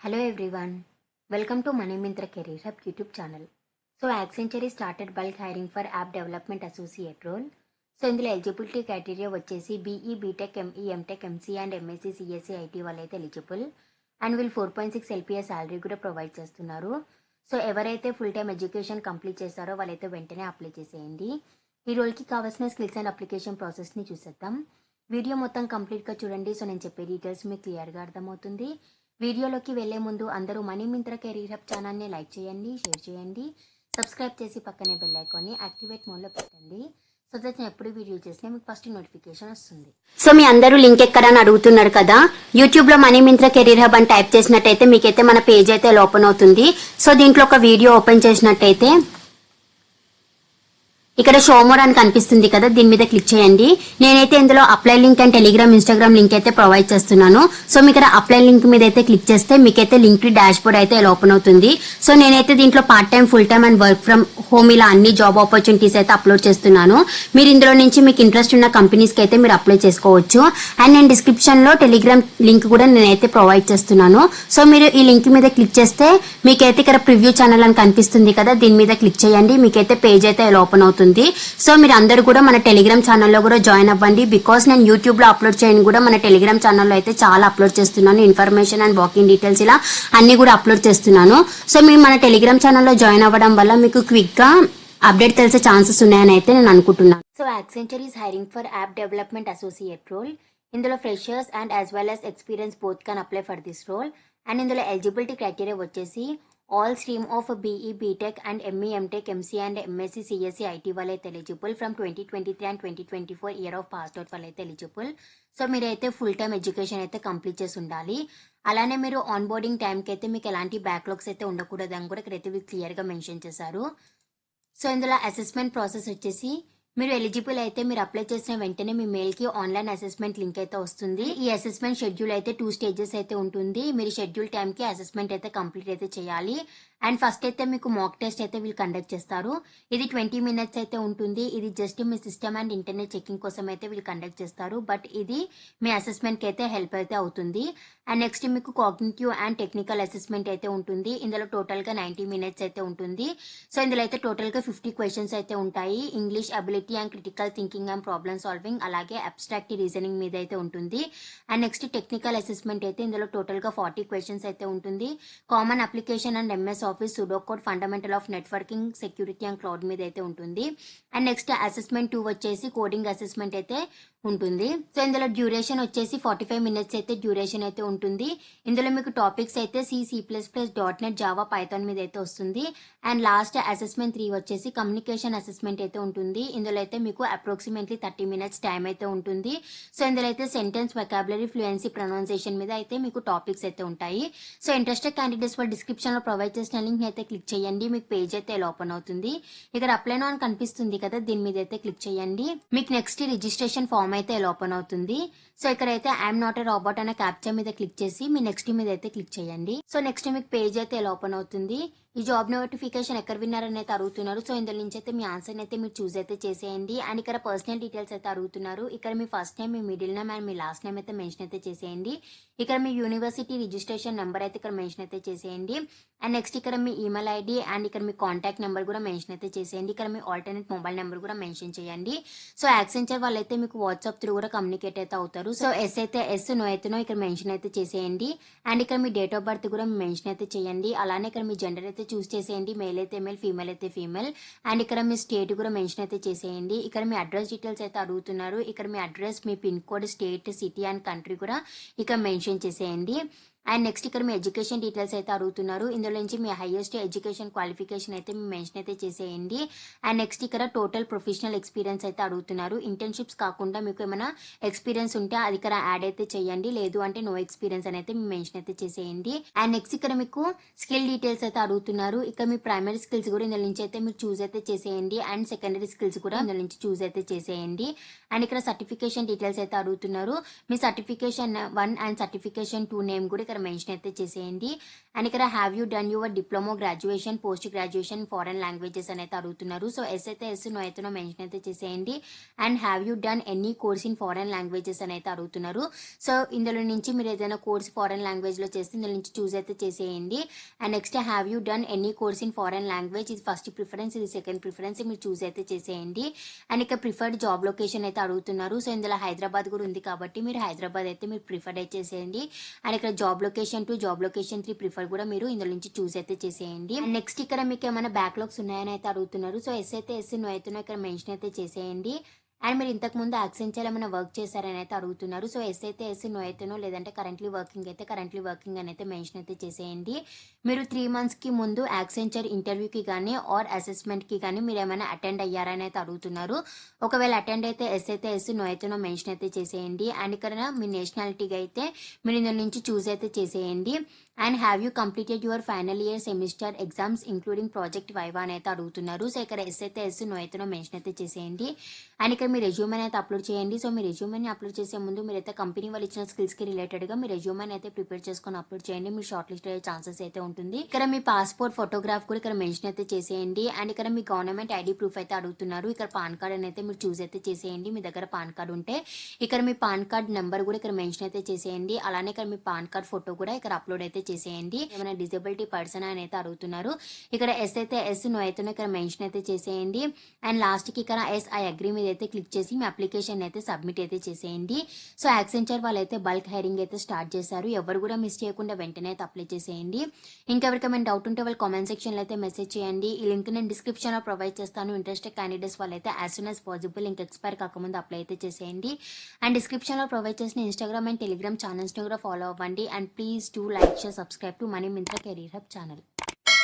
Hello everyone, welcome to Money Mintra Career Hub YouTube channel. So Accenture started bulk hiring for app development associate role. So ఇందులో eligibility criteria వచ్చేసి BE BTech ME MTech MC and MSc CSC IT వాళ్ళైతే eligible and వీళ్ళు 4.6 LPA salary కూడా provide చేస్తున్నారు. So ఎవరైతే full time education complete చేస్తారో వాళ్ళైతే వెంటనే అప్లై చేసేయండి. ఈ రోల్కి కావాల్సిన స్కిల్స్ అండ్ అప్లికేషన్ ప్రాసెస్ని చూసేద్దాం. వీడియో మొత్తం కంప్లీట్గా చూడండి. సో నేను చెప్పే డీటెయిల్స్ మీకు క్లియర్గా అర్థమవుతుంది. వీడియోలోకి వెళ్లే ముందు అందరూ మనీ మింత్రా కెరీర్ హబ్ ఛానల్ని లైక్ చేయండి, షేర్ చేయండి, సబ్స్క్రైబ్ చేసి పక్కనే బెల్ ఐకాన్ని యాక్టివేట్ మోడ్లో పెట్టండి. సో దట్ నేను ఎప్పుడు వీడియో చేసినా మీకు ఫస్ట్ నోటిఫికేషన్ వస్తుంది. సో మీ అందరూ లింక్ ఎక్కడని అడుగుతున్నారు కదా, యూట్యూబ్లో మనీ మింత్రా కెరీర్ హబ్ అని టైప్ చేసినట్టయితే మీకైతే మన పేజ్ అయితే ఓపెన్ అవుతుంది. సో దీంట్లో ఒక వీడియో ఓపెన్ చేసినట్టయితే ఇక్కడ షో మోర్ అని కనిపిస్తుంది కదా, దీని మీద క్లిక్ చేయండి. నేనైతే ఇందులో apply link and Telegram Instagram link అయితే ప్రొవైడ్ చేస్తున్నాను. సో మీకు ఇక్కడ అప్లై లింక్ మీద అయితే క్లిక్ చేస్తే మీకైతే లింక్ డాష్ బోర్డ్ అయితే ఓపెన్ అవుతుంది. సో నేనైతే దీంట్లో part time, full time and work from home ఇలా అన్ని జాబ్ ఆపర్చునిటీస్ అయితే అప్లోడ్ చేస్తున్నాను. మీరు ఇందులో నుంచి మీకు ఇంట్రెస్ట్ ఉన్న కంపెనీస్ కి అయితే మీరు అప్లై చేసుకోవచ్చు. అండ్ నేను డిస్క్రిప్షన్ లో టెలిగ్రామ్ లింక్ కూడా నేనైతే ప్రొవైడ్ చేస్తున్నాను. సో మీరు ఈ లింక్ మీద క్లిక్ చేస్తే మీకైతే ఇక్కడ ప్రివ్యూ ఛానల్ అని కనిపిస్తుంది కదా, దీని మీద క్లిక్ చేయండి. మీకైతే పేజ్ అయితే ఓపెన్ అవుతుంది. సో మీరు అందరూ కూడా మన టెలిగ్రామ్ ఛానల్లో కూడా జాయిన్ అవ్వండి. బికాస్ నేను యూట్యూబ్ లో అప్లోడ్ చేయను కూడా మన టెలిగ్రామ్ ఛానల్లో అయితే చాలా అప్లోడ్ చేస్తున్నాను. ఇన్ఫర్మేషన్ అండ్ వాకింగ్ డీటెయిల్స్ ఇలా అన్ని కూడా అప్లోడ్ చేస్తున్నాను. సో మీరు మన టెలిగ్రామ్ ఛానల్లో జాయిన్ అవ్వడం వల్ల మీకు క్విక్ గా అప్డేట్ తెలిసే ఛాన్సెస్ ఉన్నాయని అయితే నేను అనుకుంటున్నాను. So Accenture is hiring for app development associate role. ఇందులో freshers and as well as experience both can apply for this role. And ఇందులో ఎలిజిబిలిటీ క్రైటీరియా వచ్చేసి all stream of BE, BTech and ME, MTech, MC and MSc, CSc, IT వాళ్ళైతే eligible from 2023 and 2024 year of passed out వాళ్ళైతే eligible. So మీరైతే full time education అయితే complete చేసి ఉండాలి. అలానే మీరు ఆన్ బోర్డింగ్ టైంకి అయితే మీకు ఎలాంటి బ్యాక్లాగ్స్ అయితే ఉండకూడదు అని కూడా ఇక్కడైతే క్లియర్గా మెన్షన్ చేశారు. సో ఇందులో అసెస్మెంట్ ప్రాసెస్ వచ్చేసి మీరు ఎలిజిబుల్ అయితే మీరు అప్లై చేసిన వెంటనే మీ మెయిల్ కి ఆన్లైన్ అసెస్మెంట్ లింక్ అయితే వస్తుంది. ఈ అసెస్మెంట్ షెడ్యూల్ అయితే 2 స్టేజెస్ అయితే ఉంటుంది. మీరు షెడ్యూల్ టైం కి అసెస్మెంట్ అయితే కంప్లీట్ అయితే చేయాలి. అండ్ ఫస్ట్ అయితే మీకు మాక్ టెస్ట్ అయితే వీళ్ళు కండక్ట్ చేస్తారు. ఇది 20 మినిట్స్ అయితే ఉంటుంది. ఇది just me system and internet checking కోసం అయితే వీళ్ళు కండక్ట్ చేస్తారు. బట్ ఇది మీ అసెస్మెంట్ కి అయితే హెల్ప్ అయితే అవుతుంది. అండ్ నెక్స్ట్ మీకు కాగ్నిటివ్ అండ్ టెక్నికల్ అసెస్మెంట్ అయితే ఉంటుంది. ఇందులో టోటల్ గా 90 మినిట్స్ అయితే ఉంటుంది. సో ఇందులో అయితే టోటల్ గా 50 క్వశ్చన్స్ అయితే ఉంటాయి. English ability and critical thinking and problem solving అలాగే అబ్స్ట్రాక్ట్ రీజనింగ్ మీద అయితే ఉంటుంది. అండ్ నెక్స్ట్ టెక్నికల్ అసెస్మెంట్ అయితే ఇందులో టోటల్ గా 40 క్వశ్చన్స్ అయితే ఉంటుంది. Common application and MS office, sudo code, fundamental of networking, security and cloud మీద అయితే ఉంటుంది. అండ్ నెక్స్ట్ అసెస్మెంట్ 2 వచ్చేసి కోడింగ్ అసెస్మెంట్ అయితే ఉంటుంది. సో ఇందులో డ్యూరేషన్ వచ్చేసి 45 మినిట్స్ అయితే డ్యూరేషన్ అయితే ఉంటుంది. ఇందులో మీకు టాపిక్స్ అయితే C++, .NET, జావా, పైథాన్ మీద అయితే వస్తుంది. అండ్ లాస్ట్ అసెస్మెంట్ 3 వచ్చేసి కమ్యూనికేషన్ అసెస్మెంట్ అయితే ఉంటుంది. ఇందులో అయితే మీకు అప్రాక్సిమేట్లీ 30 మినిట్స్ టైం అయితే ఉంటుంది. సో ఇందులో అయితే సెంటెన్స్, వెకాబులరీ, ఫ్లూయెన్సీ, ప్రొనౌన్సియేషన్ మీద అయితే మీకు టాపిక్స్ అయితే ఉంటాయి. సో ఇంట్రెస్టెడ్ క్యాండిడేట్స్ వాళ్ళు డిస్క్రిప్షన్ లో ప్రొవైడ్ చేసిన లింక్ అయితే క్లిక్ చేయండి. మీకు పేజ్ అయితే ఓపెన్ అవుతుంది. ఇక్కడ అప్లై నౌ అని కనిపిస్తుంది కదా, దీని మీద అయితే క్లిక్ చేయండి. మీకు నెక్స్ట్ రిజిస్ట్రేషన్ ఫామ్ అయితే ఓపెన్ అవుతుంది. సో ఇక్కడైతే ఐఎమ్ నాట్ ఎ రాబోట్ అనే క్యాప్చర్ మీద క్లిక్ చేసి మీ నెక్స్ట్ మీద అయితే క్లిక్ చేయండి. సో నెక్స్ట్ మీకు పేజ్ అయితే ఓపెన్ అవుతుంది. ఈ జాబ్ నోటిఫికేషన్ ఎక్కడ విన్నారని అయితే అడుగుతున్నారు. సో ఇందులో నుంచి అయితే మీ ఆన్సర్ అయితే మీరు చూస్ అయితే చేసేయండి. అండ్ ఇక్కడ పర్సనల్ డీటెయిల్స్ అయితే అడుగుతున్నారు. ఇక్కడ మీ ఫస్ట్ నేమ్, మీ మిడిల్ నేమ్ అండ్ మీ లాస్ట్ నేమ్ అయితే మెన్షన్ అయితే చేసేయండి. ఇక్కడ మీ యూనివర్సిటీ రిజిస్ట్రేషన్ నెంబర్ అయితే ఇక్కడ మెన్షన్ అయితే చేసేయండి. అండ్ నెక్స్ట్ ఇక్కడ మీ ఈమెయిల్ ఐడి అండ్ ఇక్కడ మీ కాంటాక్ట్ నెంబర్ కూడా మెన్షన్ అయితే చేసేయండి. ఇక్కడ మీ ఆల్టర్నేట్ మొబైల్ నెంబర్ కూడా మెన్షన్ చేయండి. సో యాక్సెంచర్ వాళ్ళైతే మీకు వాట్సాప్ త్రూ కూడా కమ్యూనికేట్ అయితే అవుతారు. సో ఎస్ అయితే ఎస్, నో అయితే నో ఇక్కడ మెన్షన్ అయితే చేసేయండి. అండ్ ఇక్కడ మీ డేట్ ఆఫ్ బర్త్ కూడా మెన్షన్ అయితే చేయండి. అలానే ఇక్కడ మీ జెండర్ అయితే చూస్ చేసేయండి. మేల్ అయితే మేల్, ఫీమేల్ అయితే ఫీమేల్. అండ్ ఇక్కడ మీ స్టేట్ కూడా మెన్షన్ అయితే చేసేయండి. ఇక్కడ మీ అడ్రస్ డీటెయిల్స్ అయితే అడుగుతున్నారు. ఇక్కడ మీ అడ్రస్, మీ pin code, state, city and country కూడా ఇక్కడ మెన్షన్ చేసేయండి. అండ్ నెక్స్ట్ ఇక్కడ మీ ఎడ్యుకేషన్ డీటెయిల్స్ అయితే అడుగుతున్నారు. ఇందులో నుంచి మీ హైయెస్ట్ ఎడ్యుకేషన్ క్వాలిఫికేషన్ అయితే మీ మెన్షన్ అయితే చేసేయండి. అండ్ నెక్స్ట్ ఇక్కడ టోటల్ ప్రొఫెషనల్ ఎక్స్పీరియన్స్ అయితే అడుగుతున్నారు. ఇంటర్న్షిప్స్ కాకుండా మీకు ఏమైనా ఎక్స్పీరియన్స్ ఉంటే అది ఇక్కడ యాడ్ అయితే చేయండి. లేదు అంటే నో ఎక్స్పీరియన్స్ అని అయితే మీ మెన్షన్ అయితే చేసేయండి. అండ్ నెక్స్ట్ ఇక్కడ మీకు స్కిల్ డీటెయిల్స్ అయితే అడుగుతున్నారు. ఇక్కడ మీ ప్రైమరీ స్కిల్స్ కూడా ఇందులో నుంచి అయితే మీరు చూస్ అయితే చేసేయండి. అండ్ సెకండరీ స్కిల్స్ కూడా ఇందులో నుంచి చూస్ అయితే చేసేయండి. అండ్ ఇక్కడ సర్టిఫికేషన్ డీటెయిల్స్ అయితే అడుగుతున్నారు. మీ సర్టిఫికేషన్ 1 అండ్ సర్టిఫికేషన్ 2 నేమ్ కూడా ఇక్కడ మెన్షన్ అయితే చేసేయండి. అండ్ ఇక్కడ have you done your diploma, graduation, post graduation, foreign languages అని అయితే అడుగుతున్నారు. సో ఎస్ అయితే ఎస్, నో అయితే నో మెన్షన్ అయితే చేసేయండి. And have you done any course in foreign languages అని అయితే అడుగుతున్నారు. సో ఇందులో నుంచి మీరు ఏదైనా కోర్స్ ఫారెన్ లాంగ్వేజ్లో చేస్తే ఇందులో నుంచి చూస్ అయితే చేసేయండి. And next have you done any course in foreign language, ఇది ఫస్ట్ ప్రిఫరెన్స్, ఇది సెకండ్ ప్రిఫరెన్స్, మీరు చూస్ అయితే చేసేయండి. అండ్ ఇక ప్రిఫర్డ్ జాబ్ లొకేషన్ అయితే అడుగుతున్నారు. సో ఇందులో హైదరాబాద్ కూడా ఉంది కాబట్టి మీరు హైదరాబాద్ అయితే మీరు ప్రిఫర్డ్ అయితే చేసేయండి. అండ్ ఇక్కడ job location 2, job location 3 prefer కూడా మీరు ఇందులో నుంచి చూస్ అయితే చేసేయండి. అండ్ నెక్స్ట్ ఇక్కడ మీకు ఏమైనా బ్యాక్లాగ్స్ ఉన్నాయని అయితే అడుగుతున్నారు. సో ఎస్ అయితే ఎస్, నో అయితే నో ఇక్కడ మెన్షన్ అయితే చేసేయండి. అండ్ మీరు ఇంతకు ముందు యాక్సెంచర్ ఏమైనా వర్క్ చేశారని అయితే అడుగుతున్నారు. సో ఎస్ అయితే ఎస్, నో అయితే నో, లేదంటే కరెంట్లీ వర్కింగ్ అయితే కరెంట్లీ వర్కింగ్ అని అయితే మెన్షన్ అయితే చేసేయండి. మీరు 3 monthsకి ముందు యాక్సెంచర్ ఇంటర్వ్యూకి కానీ ఆర్ అసెస్మెంట్కి కానీ మీరు ఏమైనా అటెండ్ అయ్యారని అయితే అడుగుతున్నారు. ఒకవేళ అటెండ్ అయితే ఎస్ అయితే ఎస్, నో అయితే నో మెన్షన్ అయితే చేసేయండి. అండ్ ఇక్కడ మీ నేషనాలిటీగా అయితే మీరు ఇందులో నుంచి చూస్ అయితే చేసేయండి. And have you completed your final year semester exams including project viva అని అయితే అడుగుతున్నారు. సో ఇక్కడ ఎస్ అయితే ఎస్, నో అయితే నో మెన్షన్ అయితే చేసేయండి. అండ్ ఇక్కడ మీ రెజ్యూమని అయితే అప్లోడ్ చేయండి. సో మీ రెజ్యూమని అప్లోడ్ చేసే ముందు మీరైతే కంపెనీ వాళ్ళు ఇచ్చిన స్కిల్స్కి రిలేటెడ్గా మీ రెజ్యూమని అయితే ప్రిపేర్ చేసుకొని అప్లోడ్ చేయండి. మీరు షార్ట్ లిస్ట్ అయ్యే ఛాన్సెస్ అయితే ఉంటుంది. ఇక్కడ మీ పాస్పోర్ట్ ఫోటోగ్రాఫ్ కూడా ఇక్కడ మెన్షన్ అయితే చేసేయండి. అండ్ ఇక్కడ మీ గవర్నమెంట్ ఐడి ప్రూఫ్ అయితే అడుగుతున్నారు. ఇక్కడ పాన్ కార్డ్ అని అయితే మీరు చూస్ అయితే చేసేయండి. మీ దగ్గర పాన్ కార్డ్ ఉంటే ఇక్కడ మీ పాన్ కార్డ్ నెంబర్ కూడా ఇక్కడ మెన్షన్ అయితే చేసేయండి. అలానే ఇక్కడ మీ పాన్ కార్డ్ ఫోటో కూడా ఇక్కడ అప్లోడ్ అయితే చేసేయండి. ఏమైనా డిజబిలిటీ పర్సన్ అని అయితే అడుగుతున్నారు. ఇక్కడ ఎస్ అయితే ఎస్, నో అయితే ఇక్కడ మెన్షన్ అయితే చేసేయండి. అండ్ లాస్ట్కి ఇక్కడ ఎస్ ఐ అగ్రీ మీద అయితే క్లిక్ చేసి మీ అప్లికేషన్ అయితే సబ్మిట్ అయితే చేసేయండి. సో యాక్సెంచర్ వాళ్ళు అయితే బల్క్ హైరింగ్ అయితే స్టార్ట్ చేశారు. ఎవరు కూడా మిస్ చేయకుండా వెంటనే అయితే అప్లై చేసేయండి. ఇంకెవరికైనా డౌట్ ఉంటే వాళ్ళు కామెంట్ సెక్షన్లో అయితే మెసేజ్ చేయండి. ఈ లింక్ నేను డిస్క్రిప్షన్లో ప్రొవైడ్ చేస్తాను. ఇంట్రెస్టెడ్ క్యాండిడేట్స్ వాళ్ళైతే యాజ్ సూన్ యాజ్ పాసిబుల్ ఇంకా ఎక్స్పైర్ కాకముందు అప్లై అయితే చేసేయండి. అండ్ డిస్క్రిప్షన్లో ప్రొవైడ్ చేసిన ఇన్స్టాగ్రామ్ అండ్ టెలిగ్రామ్ ఛానల్స్ని కూడా ఫాలో అవ్వండి. And please do like, share, subscribe to money Myntra career hub channel.